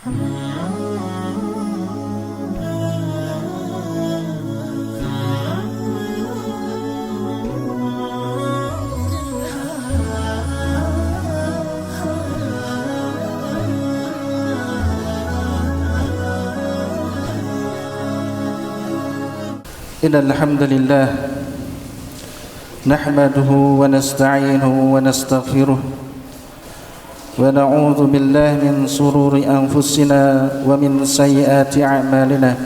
Innal hamdalillah nahmaduhu wa nasta'inuhu wa nastaghfiruh wa na'udzu billahi min shururi anfusina wa min sayyiati a'malina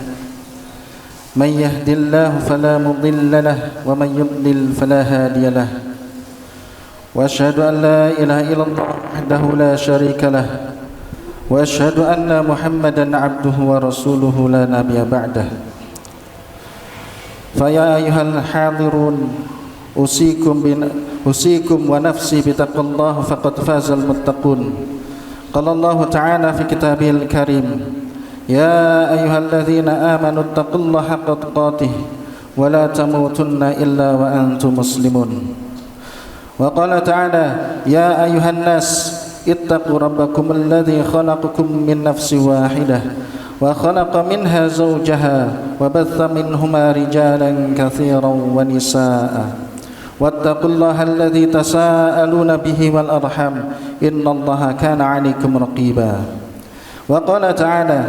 may yahdihillahu fala mudilla lahu wa may yudlil fala hadiya lahu wa asyhadu an la ilaha illallah wahdahu la syarika lahu wa asyhadu anna Muhammadan 'abduhu wa rasuluhu la nabiyya ba'dahu. Faya ayyuhal hadirun usikum wa nafsi bitaqwallahi faqad fazal muttaqun. Qala Allah Ta'ala fi kitabihil karim, ya ayyuhalladzina amanu taqullaha haqqa tuqatih wa la tamutunna illa wa antum muslimun. Wa qala ta'ala, ya ayyuhan nas ittaqu rabbakum alladzi khalaqakum min nafsin wahidah wa khalaqa minha zawjaha wa batha minhuma rijalan katsiran wa nisaa wattaqullaha alladzi tasaaluna bihi wal arham innallaha kana 'alaikum raqiba. Wa qala ta'ala,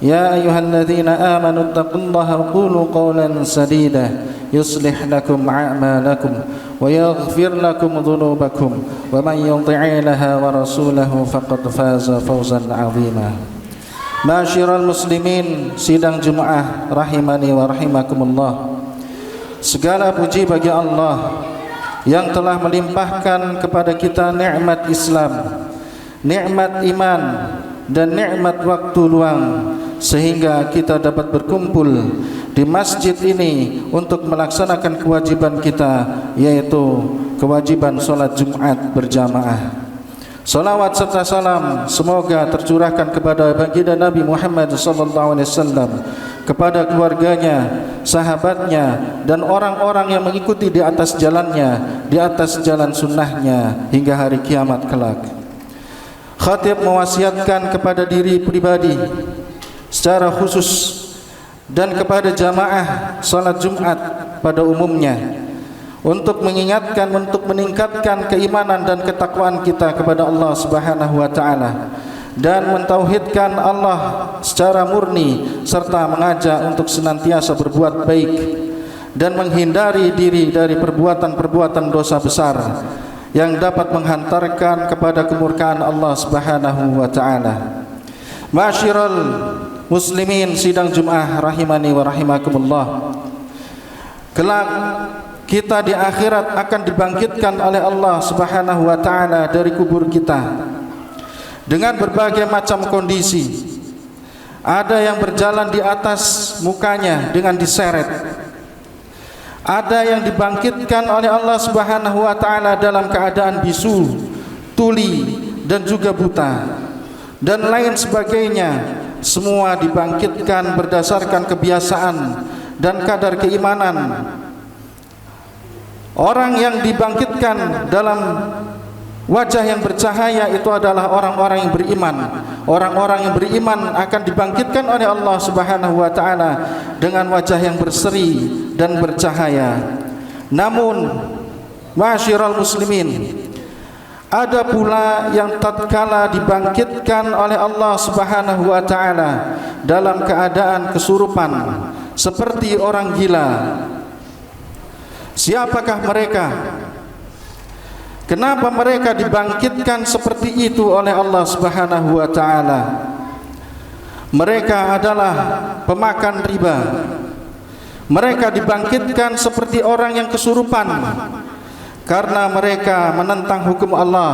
ya ayyuhalladzina amanu taqullaha wa qulu qawlan sadida yuslih lakum a'malakum wa yaghfir lakum dhunubakum wa man yuti'illaha wa rasulahu faqad faza fawzan 'azima. Ma'asyiral muslimin, sidang Jumat rahimani wa rahimakumullah. Segala puji bagi Allah yang telah melimpahkan kepada kita nikmat Islam, nikmat iman dan nikmat waktu luang sehingga kita dapat berkumpul di masjid ini untuk melaksanakan kewajiban kita, yaitu kewajiban salat Jumat berjamaah. Salawat serta salam semoga tercurahkan kepada baginda Nabi Muhammad SAW, kepada keluarganya, sahabatnya, dan orang-orang yang mengikuti di atas jalannya, di atas jalan sunnahnya hingga hari kiamat kelak. Khatib mewasiatkan kepada diri pribadi secara khusus dan kepada jamaah salat Jumat pada umumnya untuk mengingatkan, untuk meningkatkan keimanan dan ketakwaan kita kepada Allah Subhanahu wa taala dan mentauhidkan Allah secara murni serta mengajak untuk senantiasa berbuat baik dan menghindari diri dari perbuatan-perbuatan dosa besar yang dapat menghantarkan kepada kemurkaan Allah Subhanahu wa taala. Ma'asyiral muslimin, sidang Jumat rahimani wa rahimakumullah. Kelak kita di akhirat akan dibangkitkan oleh Allah Subhanahu wa taala dari kubur kita dengan berbagai macam kondisi. Ada yang berjalan di atas mukanya dengan diseret. Ada yang dibangkitkan oleh Allah Subhanahu wa taala dalam keadaan bisu, tuli dan juga buta dan lain sebagainya. Semua dibangkitkan berdasarkan kebiasaan dan kadar keimanan. Orang yang dibangkitkan dalam wajah yang bercahaya itu adalah orang-orang yang beriman. Orang-orang yang beriman akan dibangkitkan oleh Allah Subhanahu wa taala dengan wajah yang berseri dan bercahaya. Namun, ma'asyiral muslimin, ada pula yang tatkala dibangkitkan oleh Allah Subhanahu wa taala dalam keadaan kesurupan seperti orang gila. Siapakah mereka? Kenapa mereka dibangkitkan seperti itu oleh Allah Subhanahu wa taala? Mereka adalah pemakan riba. Mereka dibangkitkan seperti orang yang kesurupan karena mereka menentang hukum Allah.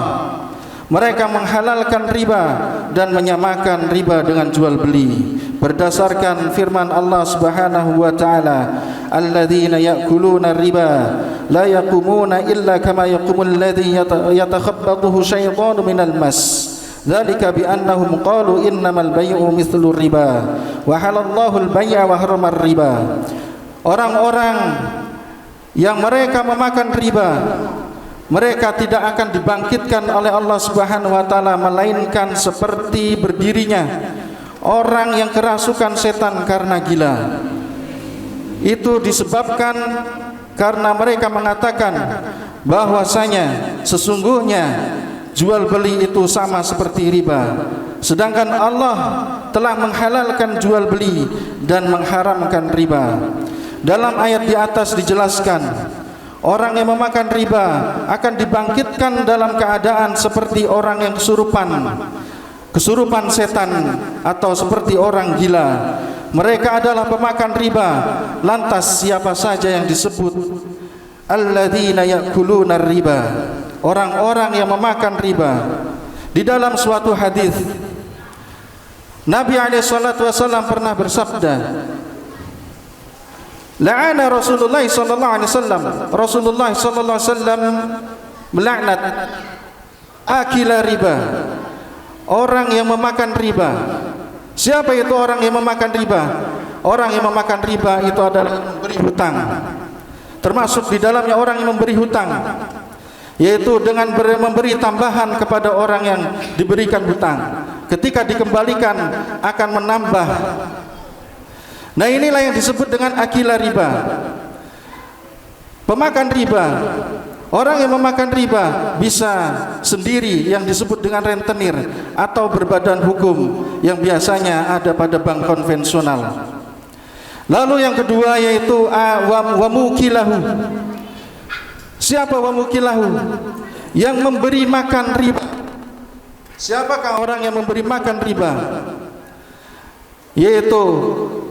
Mereka menghalalkan riba dan menyamakan riba dengan jual beli berdasarkan firman Allah Subhanahu wa taala, alladzina ya'kuluna riba la yaqumuna illa kama yaqumul ladzi yatakhabbathu syaitanu minal mas dzalika bi annahum qalu innamal bay'u mithlu riba wa halallahu al-bay'a wa harrama riba. Orang-orang yang mereka memakan riba, mereka tidak akan dibangkitkan oleh Allah Subhanahu wa taala melainkan seperti berdirinya orang yang kerasukan setan karena gila. Itu disebabkan karena mereka mengatakan bahwasanya sesungguhnya jual beli itu sama seperti riba, sedangkan Allah telah menghalalkan jual beli dan mengharamkan riba. Dalam ayat di atas dijelaskan, orang yang memakan riba akan dibangkitkan dalam keadaan seperti orang yang kesurupan setan atau seperti orang gila. Mereka adalah pemakan riba. Lantas siapa saja yang disebut alladzina ya'kuluna riba, orang-orang yang memakan riba? Di dalam suatu hadis Nabi SAW pernah bersabda, la'ana Rasulullah SAW, Rasulullah SAW melaknat akila riba, orang yang memakan riba. Siapa itu orang yang memakan riba? Orang yang memakan riba itu adalah memberi hutang. Termasuk di dalamnya orang yang memberi hutang, yaitu dengan memberi tambahan kepada orang yang diberikan hutang. Ketika dikembalikan akan menambah. Nah, inilah yang disebut dengan akila riba. Pemakan riba, orang yang memakan riba bisa sendiri yang disebut dengan rentenir atau berbadan hukum yang biasanya ada pada bank konvensional. Lalu yang kedua yaitu wamukilahu. Siapa wamukilahu? Yang memberi makan riba. Siapakah orang yang memberi makan riba? Yaitu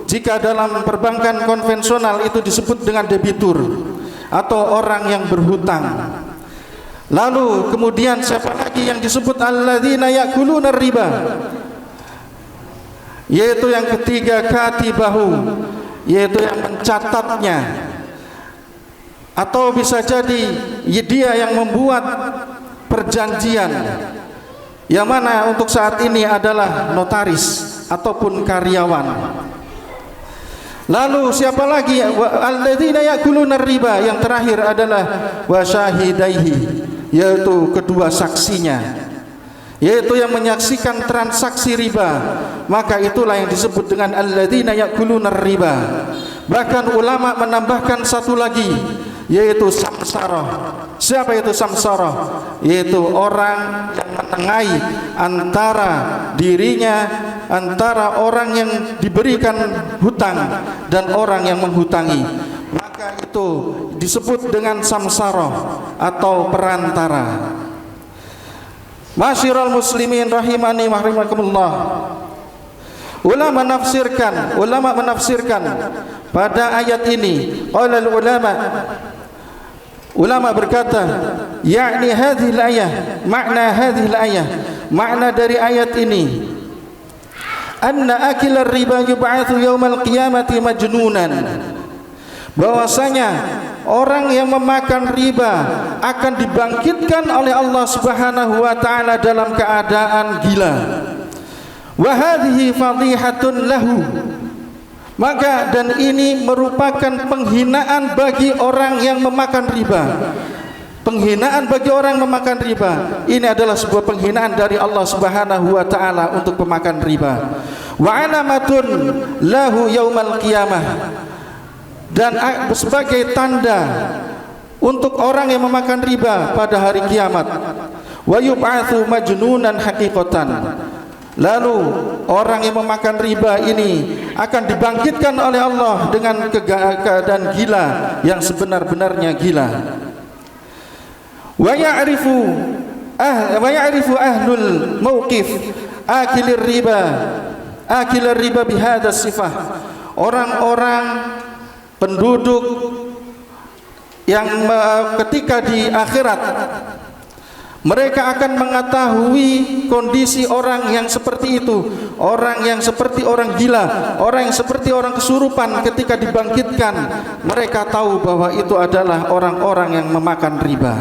jika dalam perbankan konvensional itu disebut dengan debitur atau orang yang berhutang. Lalu kemudian siapa lagi yang disebut alladzina ya'kuluna riba? Yaitu yang ketiga katibahu, yaitu yang mencatatnya, atau bisa jadi dia yang membuat perjanjian, yang mana untuk saat ini adalah notaris ataupun karyawan. Lalu siapa lagi? Alladzina ya'kuluna riba, yang terakhir adalah wasyahidaihi, yaitu kedua saksinya, yaitu yang menyaksikan transaksi riba. Maka itulah yang disebut dengan alladzina ya'kuluna riba. Bahkan ulama menambahkan satu lagi, yaitu samsarah. Siapa itu samsarah? Yaitu orang yang menengahi antara dirinya, antara orang yang diberikan hutang dan orang yang menghutangi. Maka itu disebut dengan samsarah atau perantara. Masyiral muslimin rahimani wa rahimakumullah. Ulama menafsirkan pada ayat ini. Qala ulama berkata, yakni hadhil ayah, makna hadhil ayah, makna dari ayat ini, anna akilar riba yub'atsu yaumal qiyamati majnunan, bahwasanya orang yang memakan riba akan dibangkitkan oleh Allah Subhanahu wa taala dalam keadaan gila. Wa hadhihi fadhihatun lahu, maka dan ini merupakan penghinaan bagi orang yang memakan riba. Penghinaan bagi orang yang memakan riba. Ini adalah sebuah penghinaan dari Allah Subhanahu wa taala untuk pemakan riba. Wa alamatun lahu yaumal qiyamah, dan sebagai tanda untuk orang yang memakan riba pada hari kiamat. Wa yub'atsu majnunan haqiqatan, lalu orang yang memakan riba ini akan dibangkitkan oleh Allah dengan keadaan gila yang sebenar-benarnya gila. Wa ya'rifu ahlul mauqif akilir riba bihadza sifah. Orang-orang penduduk yang ketika di akhirat mereka akan mengetahui kondisi orang yang seperti itu, orang yang seperti orang gila, orang yang seperti orang kesurupan. Ketika dibangkitkan, mereka tahu bahwa itu adalah orang-orang yang memakan riba.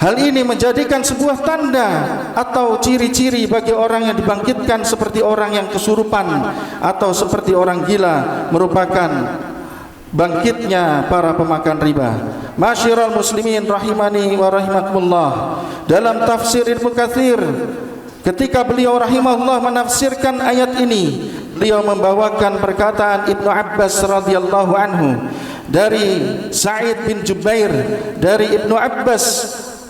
Hal ini menjadikan sebuah tanda atau ciri-ciri bagi orang yang dibangkitkan seperti orang yang kesurupan atau seperti orang gila, merupakan bangkitnya para pemakan riba. Masyiral muslimin rahimani wa rahimakumullah. Dalam tafsir Ibnu Katsir ketika beliau rahimahullah menafsirkan ayat ini, beliau membawakan perkataan Ibnu Abbas radhiyallahu anhu dari Sa'id bin Jubair, dari Ibnu Abbas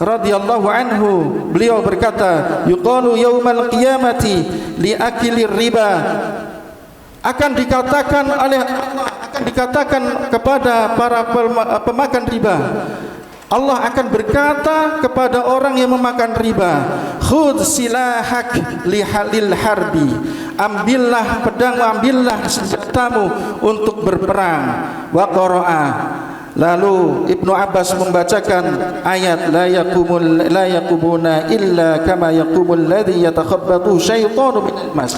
radhiyallahu anhu, beliau berkata, yuqalu yaumal qiyamati li akilir riba, akan dikatakan oleh Allah, akan dikatakan kepada para pemakan riba, Allah akan berkata kepada orang yang memakan riba, khudh silahak lil harbi, ambillah pedangmu, ambillah senjatamu untuk berperang. Wa qara'a, lalu Ibnu Abbas membacakan ayat la yaqumuna illa kama yaqumul ladzi yatakhabbathu syaitanu minal mas.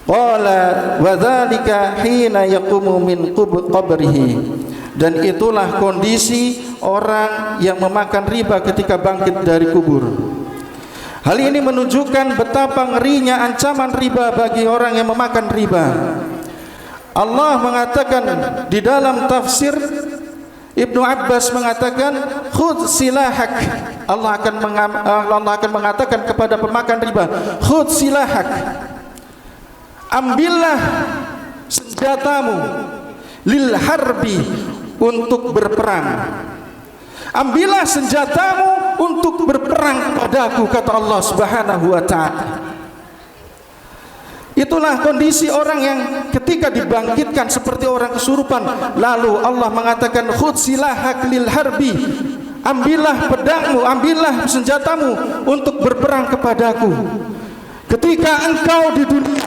Qala wa dzalika hina yaqumu min qabrihi, dan itulah kondisi orang yang memakan riba ketika bangkit dari kubur. Hal ini menunjukkan betapa ngerinya ancaman riba bagi orang yang memakan riba. Allah mengatakan di dalam tafsir, Ibnu Abbas mengatakan khudh silahak, Allah akan mengatakan kepada pemakan riba, khudh silahak, ambillah senjatamu, lil harbi, untuk berperang. Ambillah senjatamu untuk berperang padaku, kata Allah Subhanahu wa ta'ala. Itulah kondisi orang yang ketika dibangkitkan seperti orang kesurupan, lalu Allah mengatakan khudh silahak lil harbi, ambillah pedangmu, ambillah senjatamu untuk berperang kepadaku. Ketika engkau di dunia,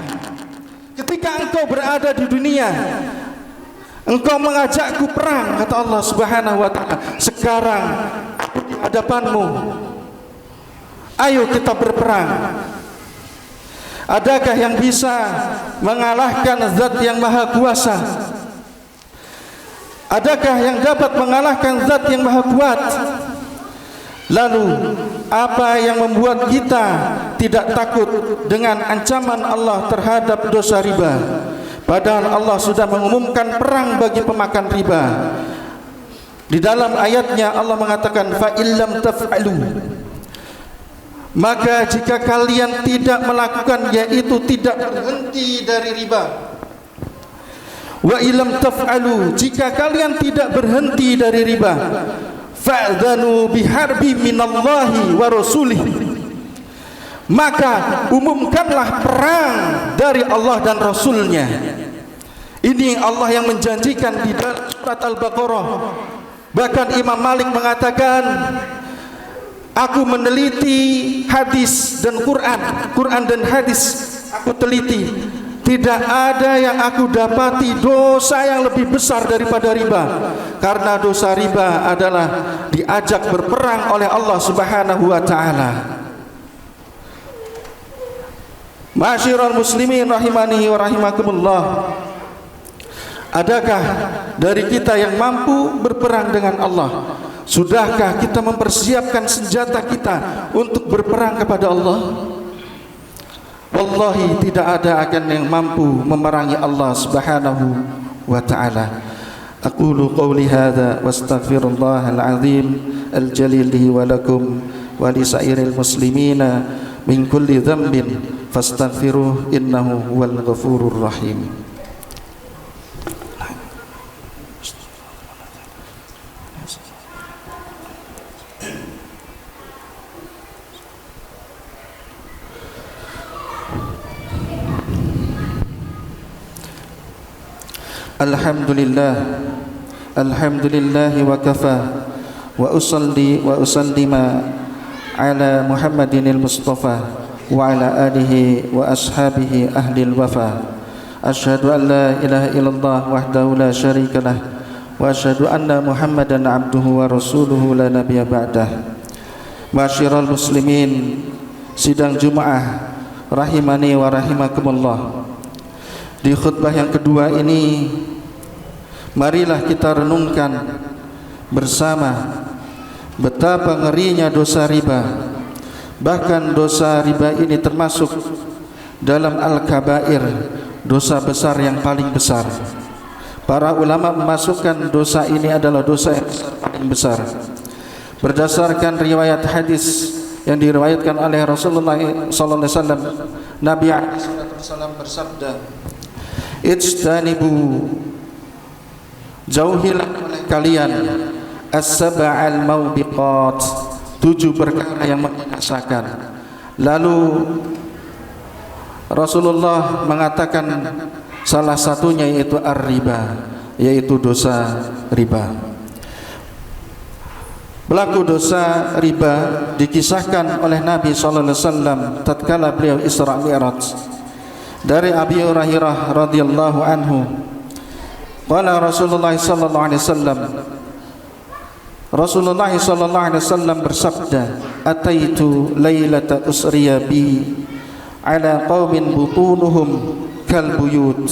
ketika engkau berada di dunia, engkau mengajakku perang, kata Allah Subhanahu wa ta'ala. Sekarang aku di hadapanmu, ayo kita berperang. Adakah yang bisa mengalahkan Zat yang Maha Kuasa? Adakah yang dapat mengalahkan Zat yang Maha Kuat? Lalu apa yang membuat kita tidak takut dengan ancaman Allah terhadap dosa riba? Padahal Allah sudah mengumumkan perang bagi pemakan riba. Di dalam ayatnya Allah mengatakan fa illam taf'alu, maka jika kalian tidak melakukan, yaitu tidak berhenti dari riba. Wa illam taf'alu, jika kalian tidak berhenti dari riba, fa'dhanu biharbi minallahi wa rasulih, maka umumkanlah perang dari Allah dan Rasulnya. Ini Allah yang menjanjikan di dalam surat Al-Baqarah. Bahkan Imam Malik mengatakan, aku meneliti hadis dan Quran dan hadis, aku teliti, tidak ada yang aku dapati dosa yang lebih besar daripada riba. Karena dosa riba adalah diajak berperang oleh Allah Subhanahu wa ta'ala. Ma'asyiral muslimin rahimani wa rahimakumullah, adakah dari kita yang mampu berperang dengan Allah? Sudahkah kita mempersiapkan senjata kita untuk berperang kepada Allah? Wallahi tidak ada akan yang mampu memerangi Allah Subhanahu wa ta'ala. Aqulu qawli hadha wa astaghfirullahal azim al-jalil li wa lakum wa li sairil muslimina min kulli dhanbin fastaghfiruh innahu huwal ghafurur rahim. Alhamdulillah, alhamdulillah wa kafa, wa usalli wa usallima ala Muhammadinil Mustafa wa ala alihi wa ashabihi ahlil wafa. Asyhadu an la ilaha illallah wahdahu la syarikalah, wa asyhadu anna Muhammadan abduhu wa rasuluhu la nabiyya ba'dah. Ma'asyiral muslimin, sidang Jumat rahimani wa rahimakumullah. Di khutbah yang kedua ini, marilah kita renungkan bersama betapa ngerinya dosa riba. Bahkan dosa riba ini termasuk dalam al-kabair, dosa besar yang paling besar. Para ulama memasukkan dosa ini adalah dosa yang paling besar. Berdasarkan riwayat hadis yang diriwayatkan oleh Rasulullah sallallahu alaihi wasallam, Nabi alaihi wasallam bersabda, "Ijtanibu, jauhilah oleh kalian as-sab'al maubiqat, 7 perkara yang membinasakan." Lalu Rasulullah mengatakan salah satunya yaitu ar-riba, yaitu dosa riba. Pelaku dosa riba dikisahkan oleh Nabi sallallahu alaihi wasallam tatkala beliau Isra Mi'raj dari Abi Hurairah radhiyallahu anhu. Qala Rasulullah sallallahu alaihi wasallam, Rasulullah sallallahu alaihi wasallam bersabda, "Ataitu lailata usriya bi ala qaumin butunuhum kal buyut."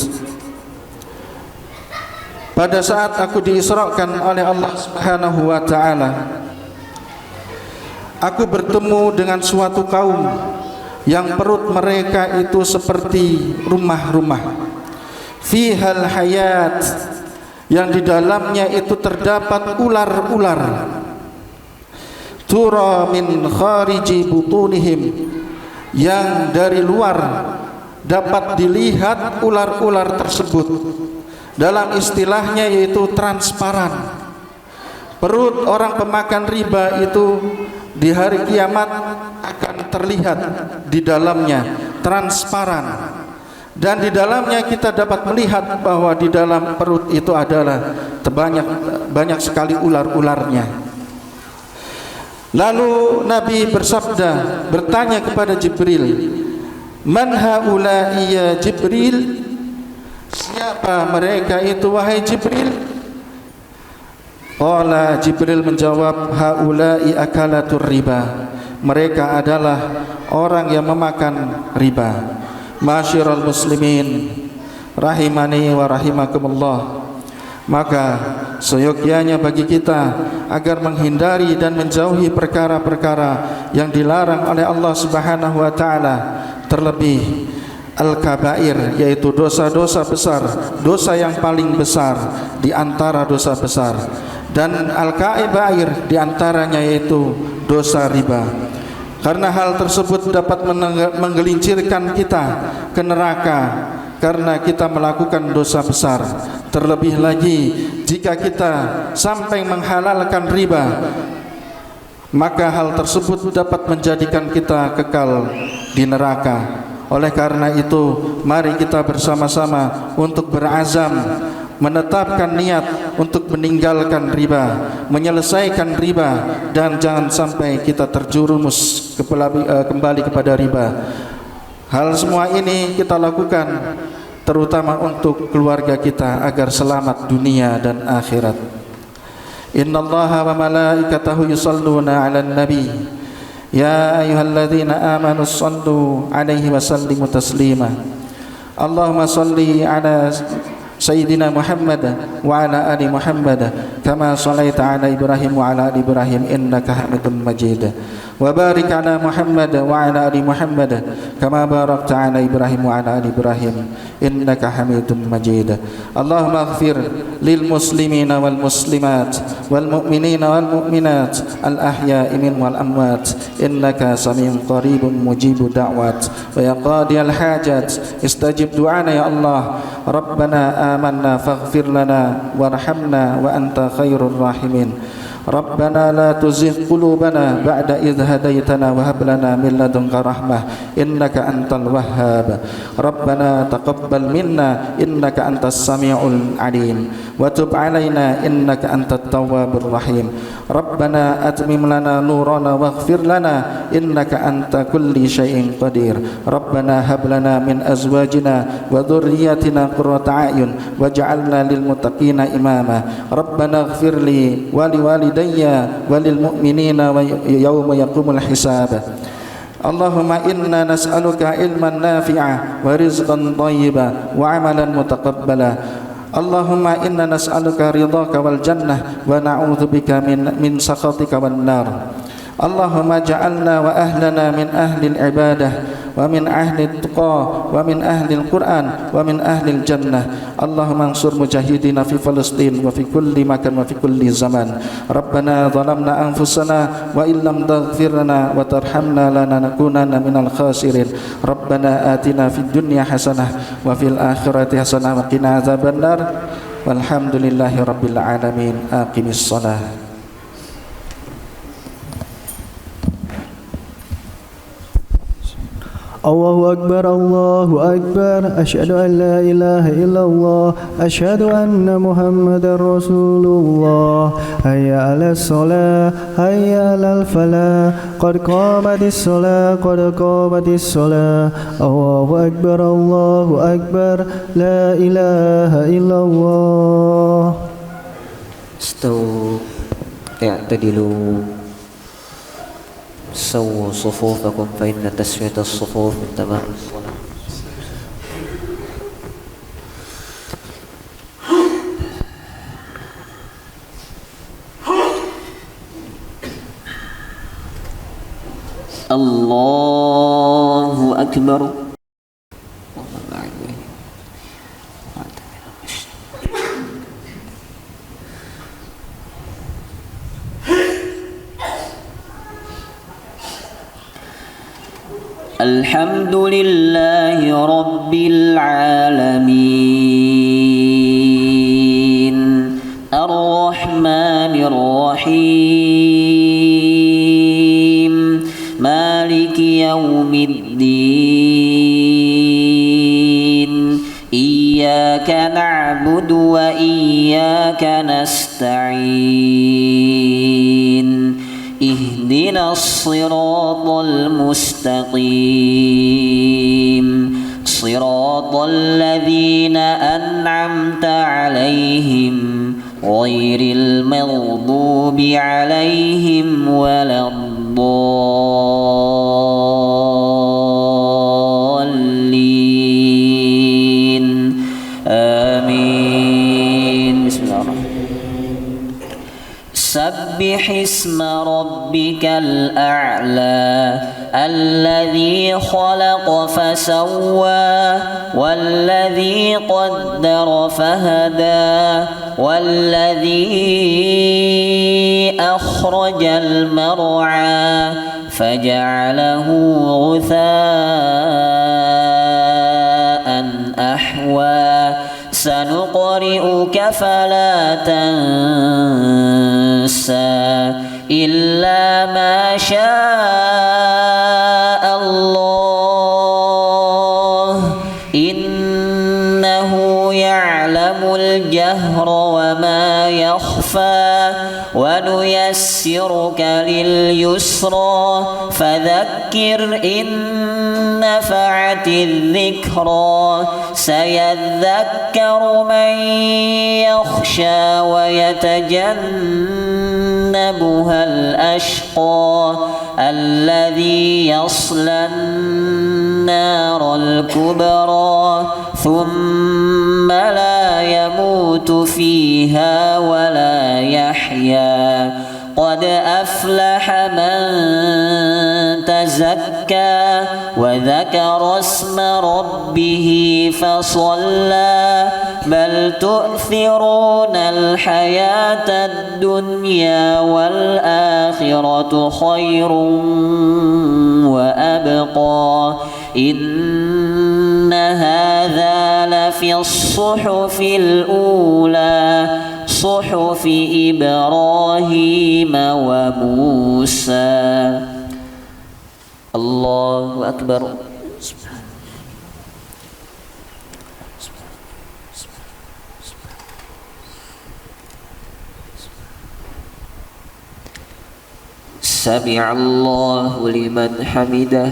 Pada saat aku diisrakan oleh Allah Subhanahu wa taala, aku bertemu dengan suatu kaum yang perut mereka itu seperti rumah-rumah, fihal hayat, yang di dalamnya itu terdapat ular-ular, tura min khariji butunihim, yang dari luar dapat dilihat ular-ular tersebut. Dalam istilahnya yaitu transparan. Perut orang pemakan riba itu di hari kiamat akan terlihat di dalamnya, transparan. Dan di dalamnya kita dapat melihat bahwa di dalam perut itu adalah banyak sekali ular-ularnya. Lalu Nabi bersabda, bertanya kepada Jibril, "Man haula'i ya Jibril?" Siapa mereka itu wahai Jibril? Qala, Jibril menjawab, "Haula'i akalatur riba." Mereka adalah orang yang memakan riba. Masyiral muslimin rahimani wa rahimakumullah. Maka seyogyanya bagi kita agar menghindari dan menjauhi perkara-perkara yang dilarang oleh Allah Subhanahu wa taala, terlebih al-kabair, yaitu dosa-dosa besar, dosa yang paling besar di antara dosa besar, dan al-kabair di antaranya yaitu dosa riba. Karena hal tersebut dapat menggelincirkan kita ke neraka karena kita melakukan dosa besar. Terlebih lagi jika kita sampai menghalalkan riba, maka hal tersebut dapat menjadikan kita kekal di neraka. Oleh karena itu, mari kita bersama-sama untuk berazam, menetapkan niat untuk meninggalkan riba, menyelesaikan riba, dan jangan sampai kita terjerumus kembali kepada riba. Hal semua ini kita lakukan terutama untuk keluarga kita agar selamat dunia dan akhirat. Innallaha wa malaikatahu yusalluna 'alan nabi. Ya ayyuhalladzina amanu shallu 'alaihi wa sallimu taslima. Allahumma shalli 'ala Sayyidina Muhammad wa ala ali Muhammad kama shallaita ala Ibrahim wa ala ali Ibrahim innaka Hamidum Majid. Wa barik ala Muhammad wa ala ali Muhammad kama barakta ala Ibrahim wa ala ali Ibrahim innaka Hamidum Majid. Allahumma ighfir lil muslimina wal muslimat wal mu'minina wal mu'minat al ahya'i minhum wal amwat innaka samiun qaribun mujibud da'wat wa ya qadiyal hajat istajib du'ana ya Allah. Rabbana آمنا فاغفر لنا وارحمنا وأنت خير الراحمين. ربنا لا تزغ قلوبنا بعد إذ هديتنا وهب لنا من لدنك رحمة إنك أنت الوهاب. ربنا تقبل منا إنك أنت السميع العليم وتب علينا إنك أنت التواب الرحيم. ربنا أتمم لنا نورنا واغفر لنا إنك أنت كل شيء قدير. ربنا هب لنا من أزواجنا وذرياتنا قرة أعين واجعلنا للمتقين إماما. ربنا اغفر لي ولوالدي وللمؤمنين يوم يقوم الحساب. اللهم إنا نسألك علما نافعا ورزقا طيبا وعملا متقبلا. اللهم إنا نسألك رضاك والجنة ونعوذ بك من سخطك والنار. اللهم اجعلنا وأهلنا من أهل العبادة ومن أهل التقى ومن أهل القرآن ومن أهل الجنة. اللهم انصر مجاهدين في فلسطين وفي كل مكان وفي كل زمان. ربنا ظلمنا أنفسنا وإن لم تغفر لنا وترحمنا لنكونن من الخاسرين. ربنا آتنا في الدنيا حسنة وفي الآخرة حسنة وقنا عذاب النار. والحمد لله رب العالمين. أقم الصلاة. الله أكبر الله أكبر أشهد أن لا إله إلا الله أشهد أن محمدا رسول الله هيا على الصلاة هيا على الفلاح قد قامت الصلاة قد قامت الصلاة الله أكبر الله أكبر لا إله إلا الله. استووا اعتدلوا سووا صفوفكم فإن تسوية الصفوف من تمام الصلاة. الله أكبر. الحمد لله رب العالمين الرحمن الرحيم مالك يوم الدين إياك نعبد وإياك نستعين اهدنا الصراط المستقيم صراط الذين أنعمت عليهم غير المغضوب عليهم ولا الضالين آمين. بسم الله الرحمن الرحيم. سبح اسم ربك الأعلى الذي خلق فسوى والذي قدر فهدى والذي أخرج المرعى فجعله غثاء أحوى سنقرئك فلا تنسى إلا ما شاء الله إنه يعلم الجهر وما يخفى ونيسرك لليسرى فذكر إن نفعت الذكرى سيذكر من يخشى ويتجنبها الأشقى الذي يصلى النار الكبرى ثم لا يموت فيها ولا يحيا قد أفلح من تزكى وذكر اسم ربه فصلى بل تؤثرون الحياة الدنيا والآخرة خير وأبقى إن هذا لفي الصحف الأولى صحف إبراهيم وموسى. الله أكبر. سمع الله لمن حمده.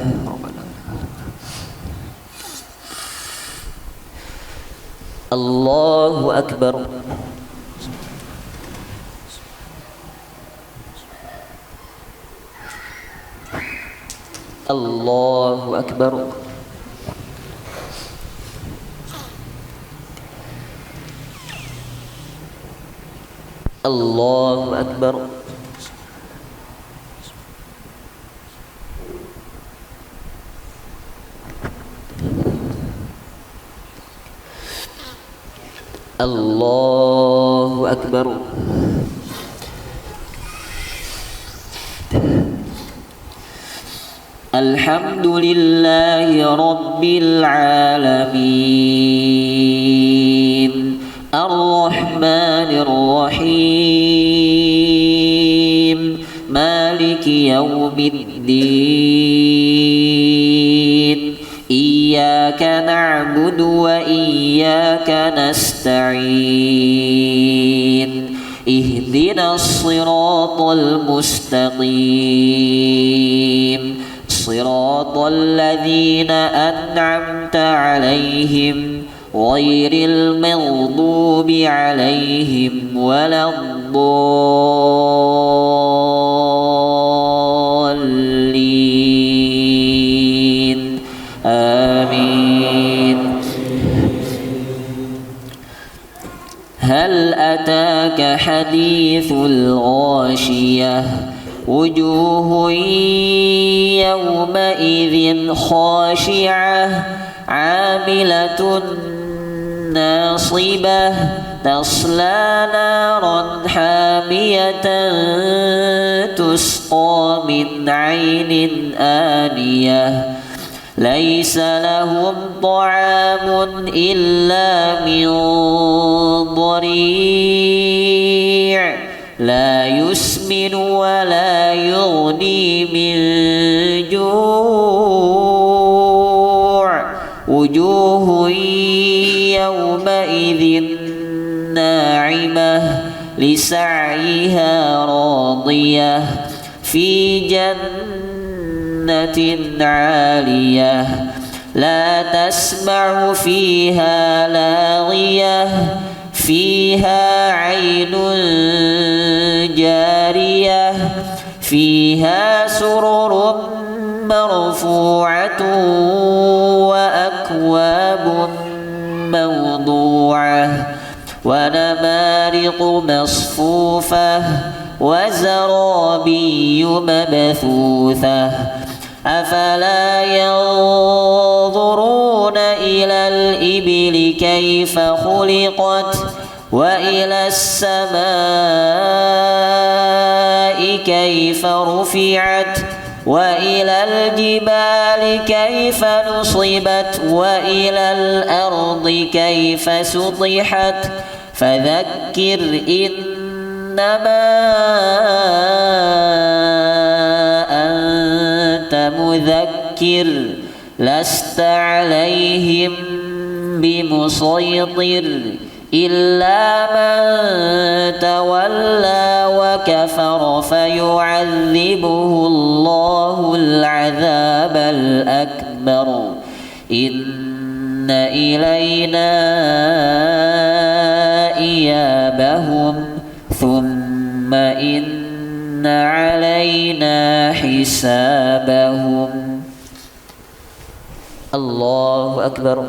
الله أكبر. الله أكبر. الله أكبر. الله أكبر. الحمد لله رب العالمين الرحمن الرحيم مالك يوم الدين إياك نعبد وإياك نستعين اهدنا الصراط المستقيم صراط الذين أنعمت عليهم غير المغضوب عليهم ولا الضالين آمين. هل أتاك حديث الغاشية وجوه يومئذ خاشعة عاملة ناصبة تصلى نارا حامية تسقى من عين آنية ليس لهم طعام إلا من ضريع لا يسمن ولا يغني من جوع وجوه يومئذ ناعمة لسعيها راضية في جنة عالية لا تسمع فيها لاغية فيها عين جارية فيها سرر مرفوعة وأكواب موضوعة ونمارق مصفوفة وزرابي مبثوثة أفلا ينظرون إلى الإبل كيف خلقت وإلى السماء كيف رفعت وإلى الجبال كيف نصبت وإلى الأرض كيف سطحت فذكر إنما أنت مذكر لست عليهم بمسيطر إلا من تولى وكفر فيعذبه الله العذاب الأكبر إن إلينا إيابهم ثم إن علينا حسابهم. الله أكبر.